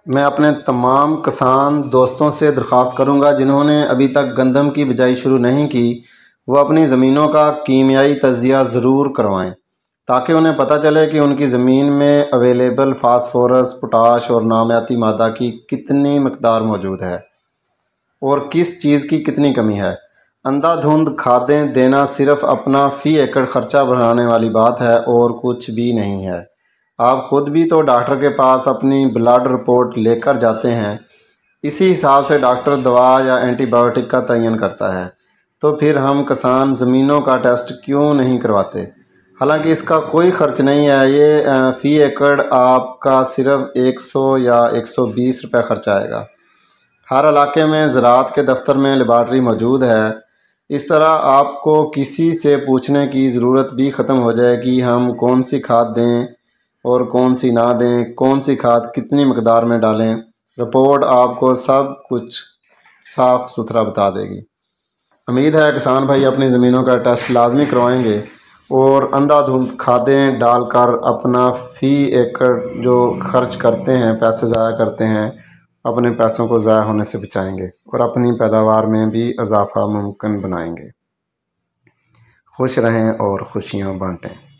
میں اپنے تمام کسان دوستوں سے درخواست کروں گا جنہوں نے ابھی تک گندم کی بجائی شروع نہیں کی، وہ اپنی زمینوں کا کیمیائی تجزیہ ضرور کروائیں تاکہ انہیں پتہ چلے کہ ان کی زمین میں اویلیبل فاسفورس، پوٹاش اور نامیاتی مادہ کی کتنی مقدار موجود ہے اور کس چیز کی کتنی کمی ہے۔ اندھا دھند کھادیں دینا صرف اپنا فی ایکڑ خرچہ بڑھانے والی بات ہے اور کچھ بھی نہیں ہے۔ آپ خود بھی تو ڈاکٹر کے پاس اپنی بلڈ رپورٹ لے کر جاتے ہیں، اسی حساب سے ڈاکٹر دوا یا اینٹی بائیوٹک کا تعین کرتا ہے، تو پھر ہم کسان زمینوں کا ٹیسٹ کیوں نہیں کرواتے؟ حالانکہ اس کا کوئی خرچ نہیں ہے، یہ فی ایکڑ آپ کا صرف 100 یا 120 روپے خرچ آئے گا۔ ہر علاقے میں زراعت کے دفتر میں لیبارٹری موجود ہے، اس طرح آپ کو کسی سے پوچھنے کی ضرورت بھی ختم ہو جائے گی ہم کون سی کھاد دیں اور کون سی نہ دیں، کون سی کھاد کتنی مقدار میں ڈالیں۔ رپورٹ آپ کو سب کچھ صاف ستھرا بتا دے گی۔ امید ہے کسان بھائی اپنی زمینوں کا ٹیسٹ لازمی کروائیں گے اور اندھا دھند کھادیں ڈال کر اپنا فی ایکڑ جو خرچ کرتے ہیں، پیسے ضائع کرتے ہیں، اپنے پیسوں کو ضائع ہونے سے بچائیں گے اور اپنی پیداوار میں بھی اضافہ ممکن بنائیں گے۔ خوش رہیں اور خوشیاں بانٹیں۔